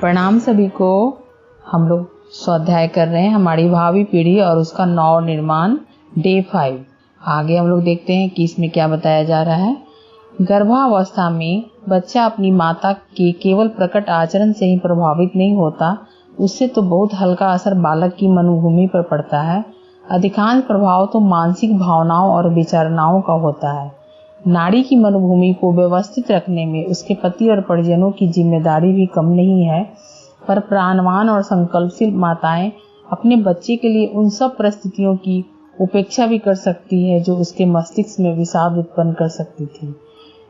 प्रणाम सभी को। हम लोग स्वाध्याय कर रहे हैं हमारी भावी पीढ़ी और उसका नव निर्माण डे 5। आगे हम लोग देखते हैं कि इसमें क्या बताया जा रहा है। गर्भावस्था में बच्चा अपनी माता के केवल प्रकट आचरण से ही प्रभावित नहीं होता, उससे तो बहुत हल्का असर बालक की मनोभूमि पर पड़ता है। अधिकांश प्रभाव तो मानसिक भावनाओं और विचारणाओं का होता है। नारी की मनोभूमि को व्यवस्थित रखने में उसके पति और परिजनों की जिम्मेदारी भी कम नहीं है, पर प्राणवान और संकल्पशील माताएं अपने बच्चे के लिए उन सब परिस्थितियों की उपेक्षा भी कर सकती है जो उसके मस्तिष्क में विषाद उत्पन्न कर सकती थी।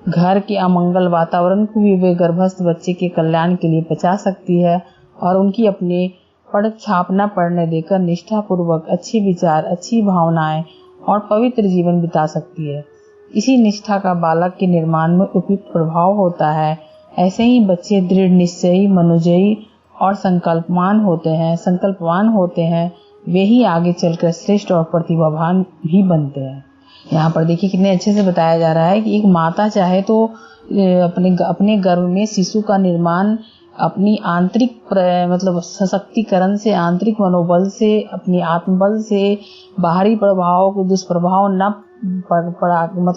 घर के अमंगल वातावरण को भी वे गर्भस्थ बच्चे के कल्याण के लिए बचा सकती है और उनकी अपने पड़ छाप न पड़ने देकर निष्ठापूर्वक अच्छे विचार, अच्छी भावनाएं और पवित्र जीवन बिता सकती है। इसी निष्ठा का बालक के निर्माण में उपयुक्त प्रभाव होता है। ऐसे ही बच्चे दृढ़ निश्चयी, मनोजयी और संकल्पवान होते हैं। वे ही आगे चलकर श्रेष्ठ और प्रतिभावान भी बनते हैं। यहाँ पर देखिए कितने अच्छे से बताया जा रहा है कि एक माता चाहे तो अपने गर्भ में शिशु का निर्माण अपनी आंतरिक सशक्तिकरण से, आंतरिक मनोबल से, अपनी आत्मबल से बाहरी प्रभाव को दुष्प्रभाव न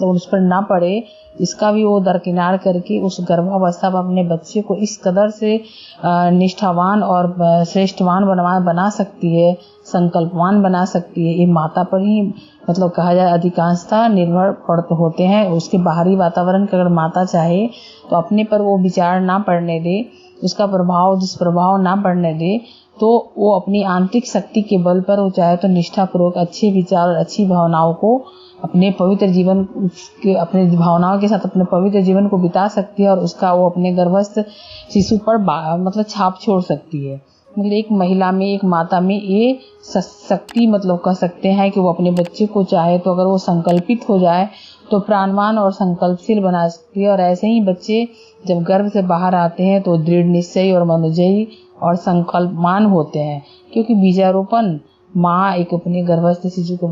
उस पर ना पड़े, इसका भी वो दरकिनार करके उस गर्भावस्था में अपने बच्चे को इस कदर से निष्ठावान और श्रेष्ठवान बना सकती है, संकल्पवान बना सकती है। ये माता पर ही कहा जाए अधिकांशतः निर्भर होते हैं। उसके बाहरी वातावरण का अगर माता चाहे तो अपने पर वो विचार ना पड़ने दे, उसका दुष्प्रभाव ना पड़ने दे, तो वो अपनी आंतरिक शक्ति के बल पर वो चाहे तो निष्ठापूर्वक अच्छे विचार और अच्छी भावनाओं को अपने भावनाओं के साथ अपने पवित्र जीवन को बिता सकती है और उसका वो अपने गर्भस्थ शिशु पर छाप छोड़ सकती है। एक महिला में, एक माता में ये शक्ति कह सकते हैं कि वो अपने बच्चे को चाहे तो अगर वो संकल्पित हो जाए तो प्राणवान और संकल्पशील बना सकती है। और ऐसे ही बच्चे जब गर्भ से बाहर आते हैं तो दृढ़ निश्चयी और मनोजयी और संकल्पवान होते हैं, क्योंकि बीजारोपण माँ एक अपने गर्भस्थ शिशु के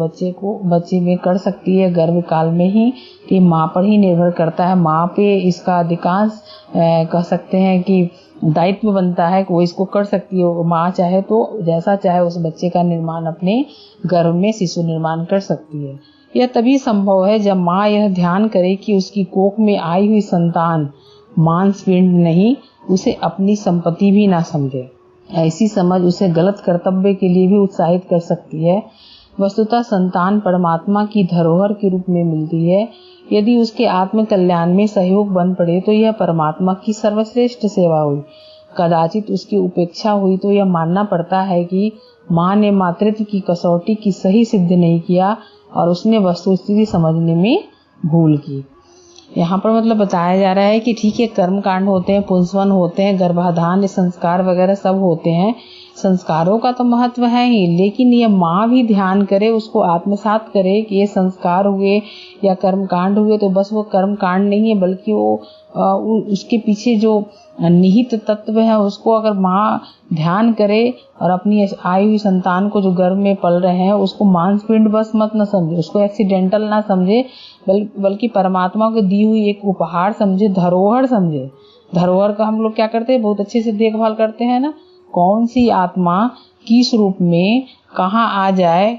बच्चे में कर सकती है गर्भ काल में ही। तो माँ पर ही निर्भर करता है, माँ पे इसका अधिकांश कह सकते हैं कि दायित्व बनता है कि वो इसको कर सकती है। माँ चाहे तो जैसा चाहे उस बच्चे का निर्माण अपने गर्भ में शिशु निर्माण कर सकती है। यह तभी संभव है जब माँ यह ध्यान करे कि उसकी कोख में आई हुई संतान मांसपिंड नहीं, उसे अपनी संपत्ति भी ना समझे। ऐसी समझ उसे गलत कर्तव्य के लिए भी उत्साहित कर सकती है। वस्तुतः संतान परमात्मा की धरोहर के रूप में मिलती है। यदि उसके आत्म कल्याण में सहयोग बन पड़े तो यह परमात्मा की सर्वश्रेष्ठ सेवा हुई। कदाचित उसकी उपेक्षा हुई तो यह मानना पड़ता है कि माँ ने मातृत्व की कसौटी की सही सिद्ध नहीं किया और उसने वस्तुस्थिति समझने में भूल की। यहाँ पर बताया जा रहा है कि ठीक है, कर्म कांड होते हैं, पुंसवन होते हैं, गर्भाधान, संस्कार वगैरह सब होते हैं। संस्कारों का तो महत्व है ही, लेकिन ये माँ भी ध्यान करे, उसको आत्मसात करे कि ये संस्कार हुए या कर्म कांड हुए तो बस वो कर्म कांड नहीं है, बल्कि वो उसके पीछे जो निहित तत्व है उसको अगर माँ ध्यान करे और अपनी आई हुई संतान को जो गर्भ में पल रहे हैं उसको मांसपिंड बस मत न समझे, उसको एक्सीडेंटल ना समझे, बल्कि परमात्मा को दी हुई एक उपहार समझे, धरोहर समझे। धरोहर का हम लोग क्या करते हैं, बहुत अच्छे से देखभाल करते हैं ना, कौन सी आत्मा किस रूप में कहाँ आ जाए,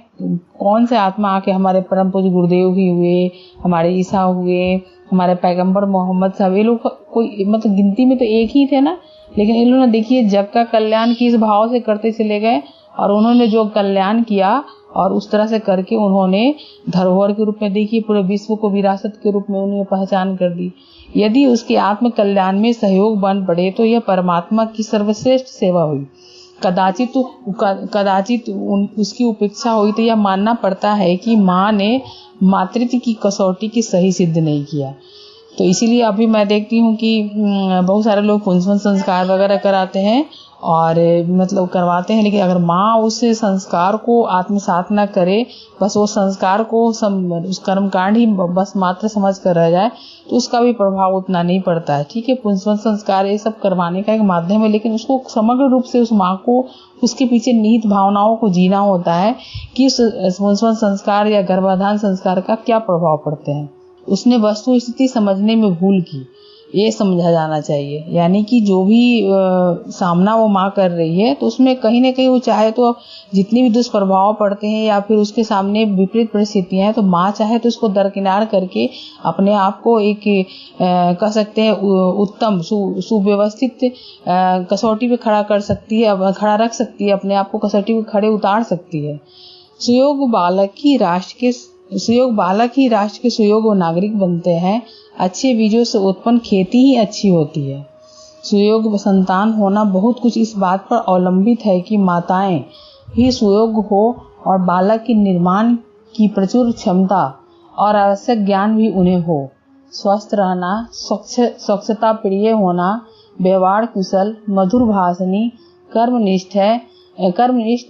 कौन से आत्मा आके हमारे परम पूज्य गुरुदेव ही हुए, हमारे ईसा हुए, हमारे पैगंबर मोहम्मद साहब, ये लोग कोई गिनती में तो एक ही थे ना, लेकिन इन लोगों ने देखिए जग का कल्याण किस भाव से करते चले गए और उन्होंने जो कल्याण किया और उस तरह से करके उन्होंने धरोहर के रूप में देखिए पूरे विश्व को विरासत के रूप में उन्होंने पहचान कर दी। यदि उसके आत्म कल्याण में सहयोग बन पड़े तो यह परमात्मा की सर्वश्रेष्ठ सेवा हुई। कदाचित उसकी उपेक्षा हुई तो यह मानना पड़ता है कि माँ ने मातृत्व की कसौटी की सही सिद्ध नहीं किया। तो इसीलिए अभी मैं देखती हूँ कि बहुत सारे लोग पुंसवन संस्कार वगैरह कराते हैं और करवाते हैं, लेकिन अगर माँ उस संस्कार को आत्मसात न करे, बस वो संस्कार को उस कर्मकांड ही बस मात्र समझ कर रह जाए तो उसका भी प्रभाव उतना नहीं पड़ता है। ठीक है, पुंसवन संस्कार ये सब करवाने का एक माध्यम है, लेकिन उसको समग्र रूप से उस माँ को उसके पीछे निहित भावनाओं को जीना होता है कि उस पुंसवन संस्कार या गर्भाधान संस्कार का क्या प्रभाव पड़ते हैं। उसने वस्तु स्थिति समझने में भूल की। ये समझा जाना चाहिए। यानी कि जो भी सामना वो माँ कर रही है तो उसमें कहीं ना कहीं वो चाहे तो जितने भी दुष्प्रभाव पड़ते हैं या फिर उसके सामने विपरीत परिस्थितियां हैं तो माँ चाहे तो उसको दरकिनार करके अपने आप को एक कह सकते हैं उत्तम सुव्यवस्थित कसौटी पे खड़ा कर सकती है, खड़ा रख सकती है, अपने आप को कसौटी पे खड़े उतार सकती है। सुयोग बालक ही राष्ट्र के सुयोग व नागरिक बनते हैं। अच्छे बीजों से उत्पन्न खेती ही अच्छी होती है। सुयोग संतान होना बहुत कुछ इस बात पर अवलंबित है कि माताएं भी सुयोग हो और बालक के निर्माण की प्रचुर क्षमता और आवश्यक ज्ञान भी उन्हें हो। स्वस्थ रहना, स्वच्छता प्रिय होना, व्यवहार कुशल, मधुर भाषणी, कर्मनिष्ठ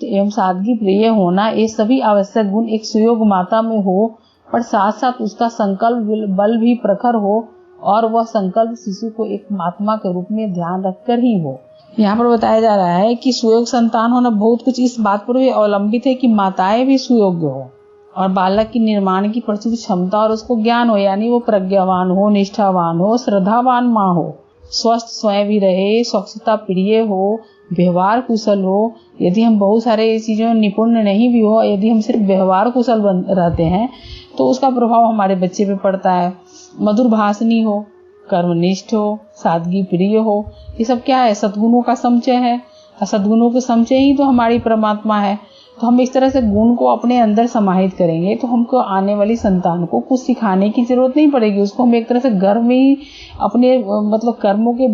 एवं सादगी प्रिय होना, ये सभी आवश्यक गुण एक सुयोग माता में हो, पर साथ साथ उसका संकल्प बल भी प्रखर हो और वह संकल्प शिशु को एक महात्मा के रूप में ध्यान रखकर ही हो। यहाँ पर बताया जा रहा है कि सुयोग संतान होना बहुत कुछ इस बात पर भी अवलंबित है कि माताएं भी सुयोग्य हो और बालक की निर्माण की प्रचुर क्षमता और उसको ज्ञान हो, यानी वो प्रज्ञावान हो, निष्ठावान हो, श्रद्धावान माँ हो, स्वस्थ स्वयं भी रहे, स्वच्छता प्रिय हो, व्यवहार कुशल हो। यदि हम बहुत सारे चीजों में निपुण नहीं भी हो, यदि हम सिर्फ व्यवहार कुशल रहते हैं तो उसका प्रभाव हमारे बच्चे पे पड़ता है। मधुर भाषणी हो, कर्मनिष्ठ हो, सादगी प्रिय हो, ये सब क्या है? सद्गुणों का संचय है। सद्गुणों के संचय ही तो हमारी परमात्मा है। तो हम इस तरह से गुण को अपने अंदर समाहित करेंगे तो हमको आने वाली संतान को कुछ सिखाने की जरूरत नहीं पड़ेगी। उसको हम एक तरह से घर में ही अपने मतलब कर्मों के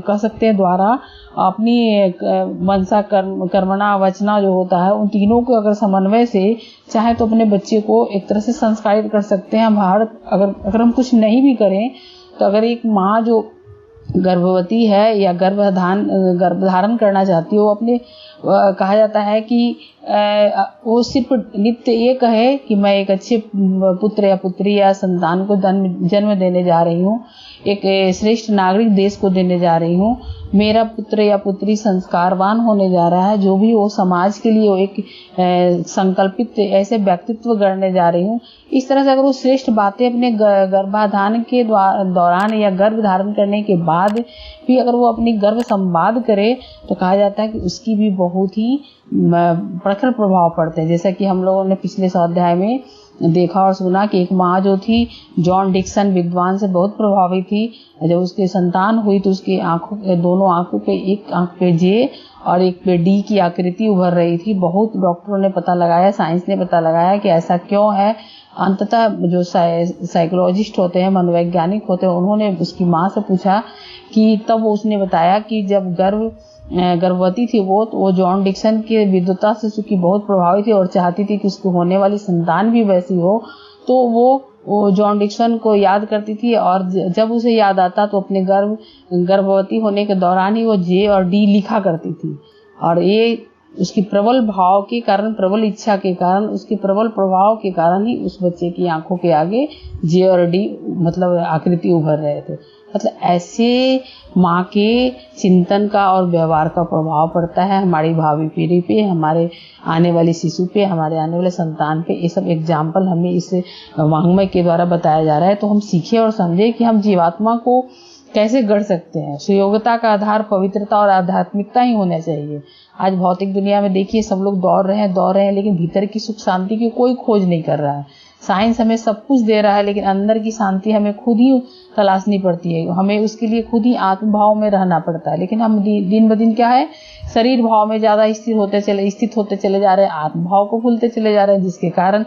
कह सकते हैं द्वारा अपनी मनसा कर्मणा वचना जो होता है उन तीनों को अगर समन्वय से चाहे तो अपने बच्चे को एक तरह से संस्कारित कर सकते हैं। भारत अगर हम कुछ नहीं भी करें तो अगर एक माँ जो गर्भवती है या गर्भधारण करना चाहती है वो अपने कहा जाता है कि वो सिर्फ नित्य ये कहे कि मैं एक अच्छे पुत्र या पुत्री या संतान को जन्म देने जा रही हूँ, एक श्रेष्ठ नागरिक देश को देने जा रही हूँ, मेरा पुत्र या पुत्री संस्कारवान होने जा रहा है, जो भी वो समाज के लिए वो एक संकल्पित ऐसे व्यक्तित्व गढ़ने जा रही हूँ। इस तरह से अगर वो श्रेष्ठ बातें अपने गर्भाधान के दौरान या गर्भ धारण करने के बाद भी अगर वो अपनी गर्भ संवाद करे तो कहा जाता है कि उसकी भी बहुत ही प्रखर प्रभाव पड़ते हैं। जैसा कि हम लोगों ने पिछले स्वाध्याय में देखा और सुना कि एक माँ जो थी जॉन डिक्सन विद्वान से बहुत प्रभावित थी। जब उसकी संतान हुई तो उसकी दोनों आंखों पे, एक आंख पे जे और एक पे डी की आकृति उभर रही थी। बहुत डॉक्टरों ने पता लगाया, साइंस ने पता लगाया कि ऐसा क्यों है। अंततः जो साइकोलॉजिस्ट होते हैं, मनोवैज्ञानिक होते हैं, उन्होंने उसकी माँ से पूछा कि तब उसने बताया कि जब गर्भवती थी वो, तो वो जॉन डिक्सन के विद्वता से चूंकि बहुत प्रभावित थी और चाहती थी कि उसको होने वाली संतान भी वैसी हो, तो वो जॉन डिक्सन को याद करती थी और जब उसे याद आता तो अपने गर्भवती होने के दौरान ही वो जे और डी लिखा करती थी। और ये उसकी प्रबल भाव के कारण, प्रबल इच्छा के कारण, उसके प्रबल प्रभाव के कारण ही उस बच्चे की आंखों के आगे जे और डी मतलब आकृति उभर रहे थे। मतलब ऐसे माँ के चिंतन का और व्यवहार का प्रभाव पड़ता है हमारी भावी पीढ़ी पे, हमारे आने वाले शिशु पे, हमारे आने वाले संतान पे। ये सब एग्जाम्पल हमें इस वाङ्मय के द्वारा बताया जा रहा है। तो हम सीखे और समझे कि हम जीवात्मा को कैसे गढ़ सकते हैं। सुयोग्यता का आधार पवित्रता और आध्यात्मिकता ही होना चाहिए। आज भौतिक दुनिया में देखिए सब लोग दौड़ रहे हैं, लेकिन भीतर की सुख शांति की कोई खोज नहीं कर रहा है। साइंस हमें सब कुछ दे रहा है लेकिन अंदर की शांति हमें खुद ही तलाशनी पड़ती है। हमें उसके लिए खुद ही आत्मभाव में रहना पड़ता है। लेकिन हम दिन ब दिन क्या है, शरीर भाव में ज्यादा स्थित होते चले जा रहे हैं, आत्मभाव को भूलते चले जा रहे हैं, जिसके कारण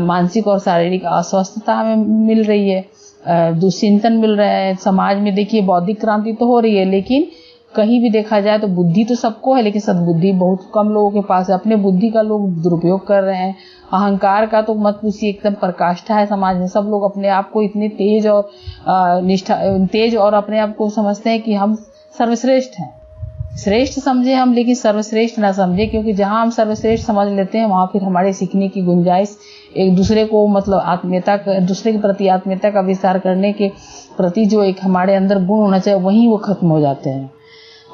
मानसिक और शारीरिक अस्वस्थता हमें मिल रही है, दुश्चिंतन मिल रहा है। समाज में देखिए बौद्धिक क्रांति तो हो रही है, लेकिन कहीं भी देखा जाए तो बुद्धि तो सबको है लेकिन सद्बुद्धि बहुत कम लोगों के पास है। अपने बुद्धि का लोग दुरुपयोग कर रहे हैं। अहंकार का तो मत पूछिए, एकदम प्रकाष्ठा है समाज में। सब लोग अपने आप को इतने तेज और अपने आप को समझते हैं कि हम सर्वश्रेष्ठ हैं। श्रेष्ठ समझे हम, लेकिन सर्वश्रेष्ठ ना समझे, क्योंकि जहां हम सर्वश्रेष्ठ समझ लेते हैं वहां फिर हमारे सीखने की गुंजाइश, एक दूसरे को मतलब दूसरे के प्रति आत्मीयता का विस्तार करने के प्रति जो एक हमारे अंदर गुण होना चाहिए वहीं वो खत्म हो जाते हैं।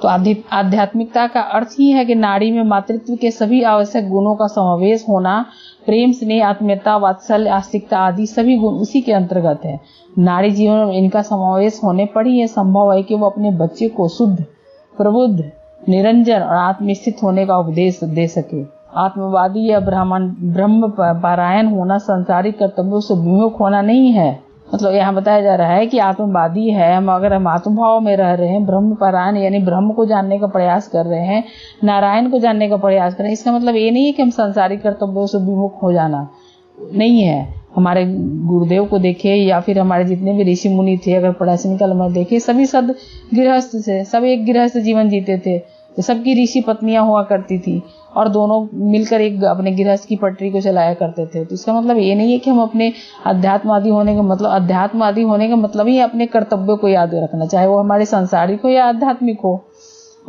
तो आध्यात्मिकता का अर्थ ही है कि नारी में मातृत्व के सभी आवश्यक गुणों का समावेश होना। प्रेम, स्नेह, आत्मीयता, वात्सल्य, आस्तिकता आदि सभी गुण उसी के अंतर्गत है। नारी जीवन में इनका समावेश होने पर ही यह संभव है कि वो अपने बच्चे को शुद्ध, प्रबुद्ध, निरंजन और आत्मस्थित होने का उपदेश दे सके। आत्मवादी या ब्रह्म पारायण होना सांसारिक कर्तव्यों से विमुख होना नहीं है। मतलब यहाँ बताया जा रहा है कि आत्मवादी है हम, अगर हम आत्मभाव में रह रहे हैं, ब्रह्म पारायण यानी ब्रह्म को जानने का प्रयास कर रहे हैं, नारायण को जानने का प्रयास कर रहे हैं, इसका मतलब ये नहीं है कि हम सांसारिक कर्तव्यों से विमुख हो जाना नहीं है। हमारे गुरुदेव को देखे या फिर हमारे जितने भी ऋषि मुनि थे, अगर प्राचीन काल में देखे, सभी सद गृहस्थ थे, सब एक गृहस्थ जीवन जीते थे। सबकी ऋषि पत्नियां हुआ करती थी और दोनों मिलकर एक अपने गृहस्थ की पटरी को चलाया करते थे। तो इसका मतलब ये नहीं है कि हम अपने अध्यात्मवादी होने का मतलब ही अपने कर्तव्यों को याद रखना, चाहे वो हमारे सांसारिक हो या आध्यात्मिक हो,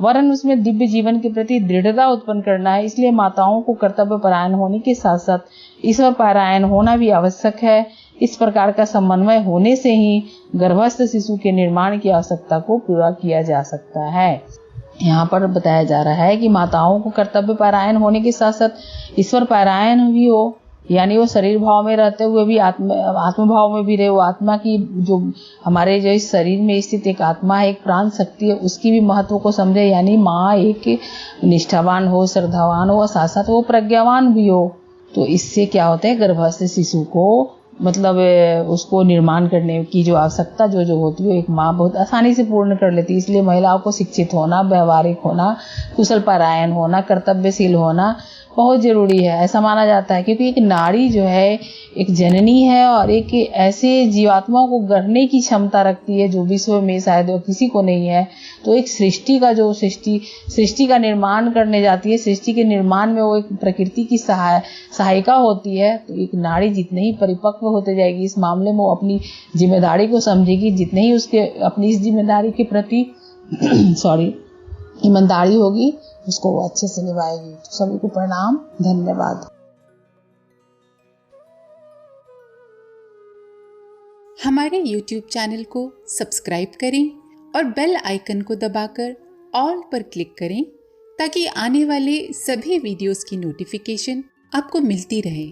वरन उसमें दिव्य जीवन के प्रति दृढ़ता उत्पन्न करना है। इसलिए माताओं को कर्तव्य परायण होने के साथ साथ ईश्वर पारायण होना भी आवश्यक है। इस प्रकार का समन्वय होने से ही गर्भस्थ शिशु के निर्माण की आवश्यकता को पूरा किया जा सकता है। यहाँ पर बताया जा रहा है कि माताओं को कर्तव्य पारायण होने के साथ साथ ईश्वर पारायण भी हो, यानी वो शरीर भाव में रहते हुए भी आत्म भाव में भी रहे। वो आत्मा की जो हमारे जो इस शरीर में स्थित एक आत्मा है, एक प्राण शक्ति है, उसकी भी महत्व को समझे। यानी माँ एक निष्ठावान हो, श्रद्धावान हो और साथ साथ वो प्रज्ञावान भी हो। तो इससे क्या होता है, गर्भस्थ शिशु को मतलब उसको निर्माण करने की जो आवश्यकता जो होती है एक माँ बहुत आसानी से पूर्ण कर लेती है। इसलिए महिलाओं को शिक्षित होना, व्यवहारिक होना, कुशल परायण होना, कर्तव्यशील होना बहुत जरूरी है, ऐसा माना जाता है। क्योंकि एक नारी जो है एक जननी है और एक ऐसे जीवात्माओं को गढ़ने की क्षमता रखती है जो विश्व में शायद किसी को नहीं है। तो एक सृष्टि का निर्माण करने जाती है, सृष्टि के निर्माण में वो एक प्रकृति की सहायिका होती है। तो एक नारी जितने ही परिपक्व होते जाएगी इस मामले में, वो अपनी जिम्मेदारी को समझेगी, जितने ही उसके अपनी इस जिम्मेदारी के प्रति ईमानदारी होगी, उसको वो अच्छे से निभाएगी। तो सभी को प्रणाम, धन्यवाद। हमारे YouTube चैनल को सब्सक्राइब करें और बेल आइकन को दबाकर ऑल पर क्लिक करें ताकि आने वाले सभी वीडियोस की नोटिफिकेशन आपको मिलती रहे।